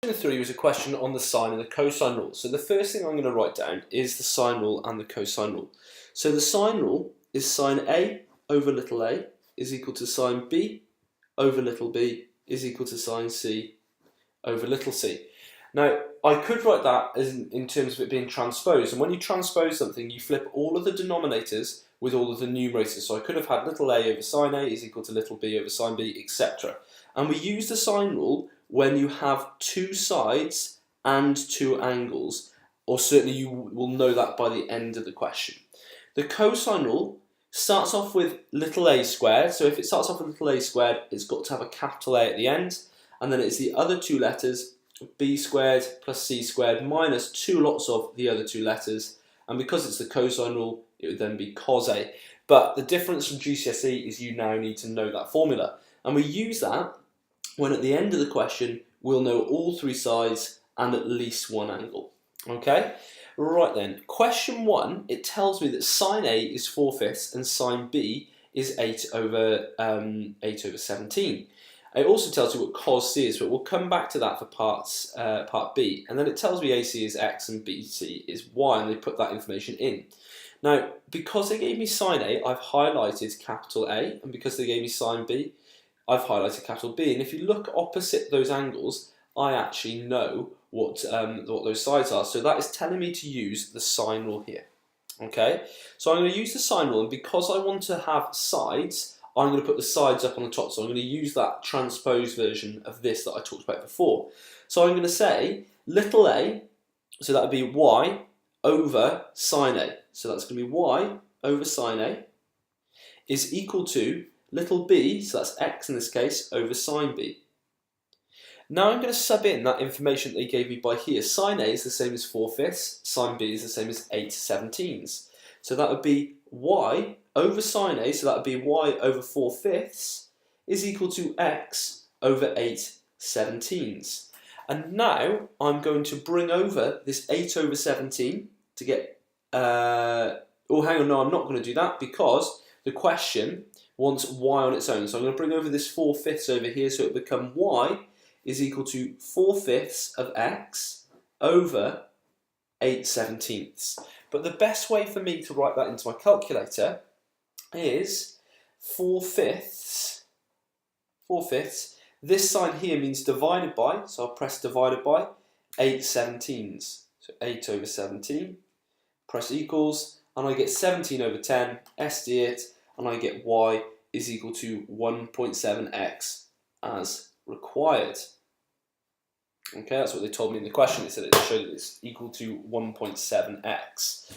Question 3 was a question on the sine and the cosine rule. So the first thing I'm going to write down is the sine rule and the cosine rule. So the sine rule is sine A over little a is equal to sine B over little b is equal to sine C over little c. Now, I could write that as in terms of it being transposed, and when you transpose something, you flip all of the denominators with all of the numerators. So I could have had little a over sine A is equal to little b over sine b, etc. And we use the sine rule when you have two sides and two angles, or certainly you will know that by the end of the question. The cosine rule starts off with little a squared, so if it starts off with little a squared, it's got to have a capital A at the end, and then it's the other two letters, b squared plus c squared minus two lots of the other two letters, and because it's the cosine rule, it would then be cos A. But the difference from GCSE is you now need to know that formula, and we use that when at the end of the question we'll know all three sides and at least one angle. Okay? Right then, question 1, it tells me that sine A is 4/5 and sine B is 8 over 17. It also tells you what cos C is, but we'll come back to that for part B. And then it tells me AC is X and BC is Y, and they put that information in. Now, because they gave me sine A, I've highlighted capital A, and because they gave me sine B, I've highlighted capital B. And if you look opposite those angles, I actually know what those sides are. So that is telling me to use the sine rule here. Okay, so I'm going to use the sine rule, and because I want to have sides, I'm going to put the sides up on the top. So I'm going to use that transposed version of this that I talked about before. So I'm going to say little a, so that would be y over sine A. So that's going to be y over sine A is equal to little b, so that's x in this case, over sine B. Now I'm going to sub in that information that they gave me by here. Sine A is the same as 4/5, sine B is the same as 8/17. So that would be y over sine A, so that would be y over 4/5 is equal to x over 8/17. And now I'm going to bring over this 8 over 17 to get, oh hang on, no, I'm not going to do that because the question wants y on its own. So I'm going to bring over this 4/5 over here, so it will become y is equal to 4/5 of x over 8/17. But the best way for me to write that into my calculator is 4/5. This sign here means divided by, so I'll press divided by 8/17. So 8 over 17, press equals, and I get 17 over 10, SD it, and I get y is equal to 1.7x as required. Okay, that's what they told me in the question. They said it showed that it's equal to 1.7x.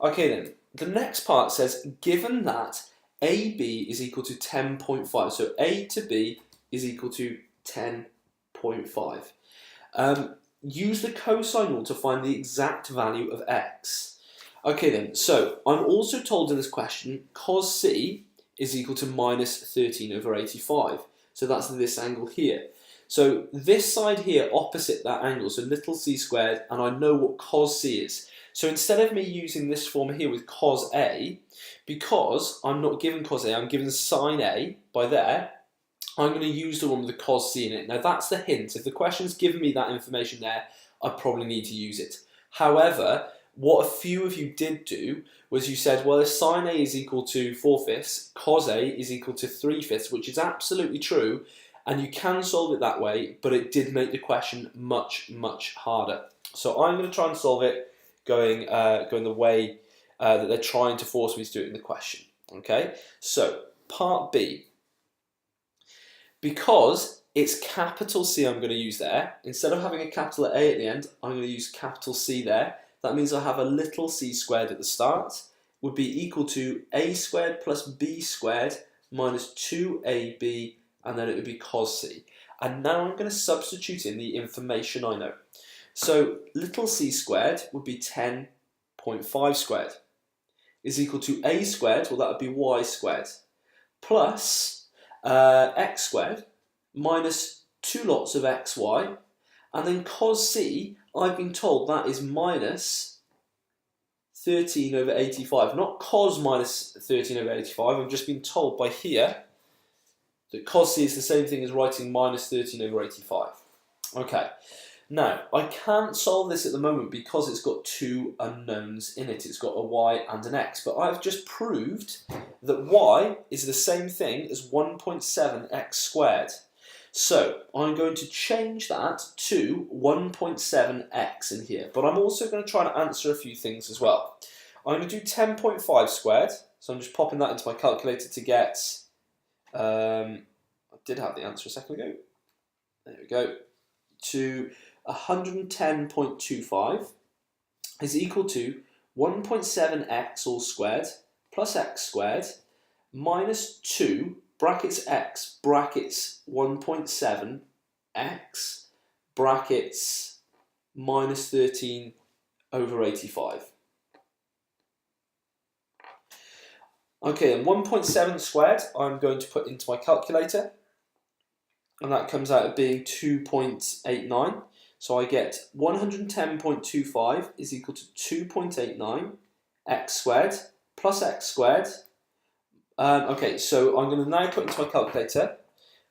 Okay then, the next part says, given that AB is equal to 10.5, so A to B is equal to 10.5. Use the cosine rule to find the exact value of x. Okay then, so I'm also told in this question, cos C is equal to minus 13 over 85. So that's this angle here. So this side here opposite that angle, so little c squared, and I know what cos C is. So instead of me using this form here with cos A, because I'm not given cos A, I'm given sine A by there, I'm going to use the one with the cos C in it. Now that's the hint. If the question's given me that information there, I probably need to use it. However, what a few of you did do was you said, well, if sine A is equal to 4/5, cos A is equal to 3/5, which is absolutely true, and you can solve it that way, but it did make the question much, much harder. So I'm going to try and solve it going the way that they're trying to force me to do it in the question. Okay, so part B. Because it's capital C I'm going to use there, instead of having a capital A at the end, I'm going to use capital C there. That means I have a little c squared at the start, would be equal to a squared plus b squared minus 2ab, and then it would be cos C. And now I'm going to substitute in the information I know. So little c squared would be 10.5 squared is equal to a squared, well that would be y squared, plus x squared minus 2 lots of xy, and then cos C, I've been told that is minus 13 over 85, not cos minus 13 over 85, I've just been told by here that cos C is the same thing as writing minus 13 over 85. Okay, Now, I can't solve this at the moment because it's got two unknowns in it. It's got a y and an x, but I've just proved that y is the same thing as 1.7x squared. So I'm going to change that to 1.7x in here, but I'm also going to try to answer a few things as well. I'm going to do 10.5 squared, so I'm just popping that into my calculator to get, I did have the answer a second ago, there we go, to 110.25 is equal to 1.7x all squared plus x squared minus 2 brackets x brackets 1.7x brackets minus 13 over 85. Okay, and 1.7 squared I'm going to put into my calculator, and that comes out as being 2.89. So I get 110.25 is equal to 2.89 x squared plus x squared. Okay, so I'm going to now put into my calculator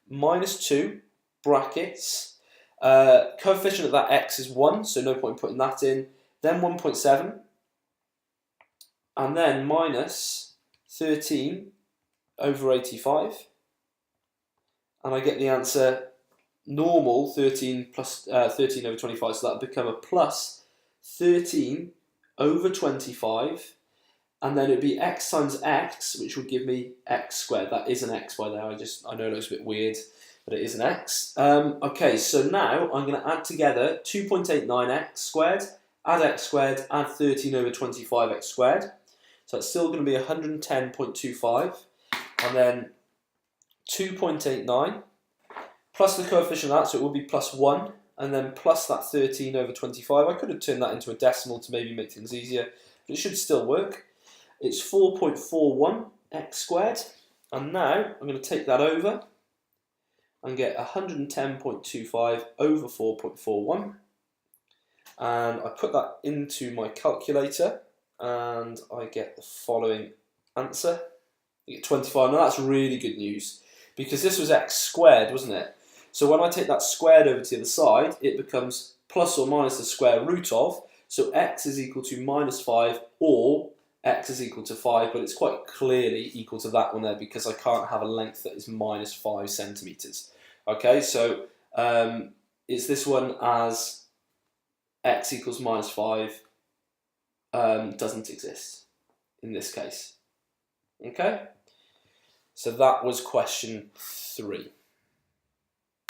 minus 2 brackets. Coefficient of that x is 1, so no point putting that in. Then 1.7, and then minus 13 over 85. And I get the answer normal 13 plus 13 over 25, so that would become a plus 13 over 25, and then it would be x times x, which would give me x squared. That is an x by there. I know it looks a bit weird, but it is an x. Okay, so now I'm going to add together 2.89x squared, add x squared, add 13 over 25x squared. So it's still going to be 110.25, and then 2.89 plus the coefficient of that, so it will be plus 1, and then plus that 13 over 25. I could have turned that into a decimal to maybe make things easier, but it should still work. It's 4.41 x squared, and now I'm going to take that over and get 110.25 over 4.41, and I put that into my calculator, and I get the following answer. You get 25. Now that's really good news, because this was x squared, wasn't it? So when I take that squared over to the other side, it becomes plus or minus the square root of, so x is equal to minus 5, or x is equal to 5, but it's quite clearly equal to that one there, because I can't have a length that is minus 5 centimetres. Okay, so it's this one as x equals minus 5 doesn't exist in this case. Okay, so that was question 3.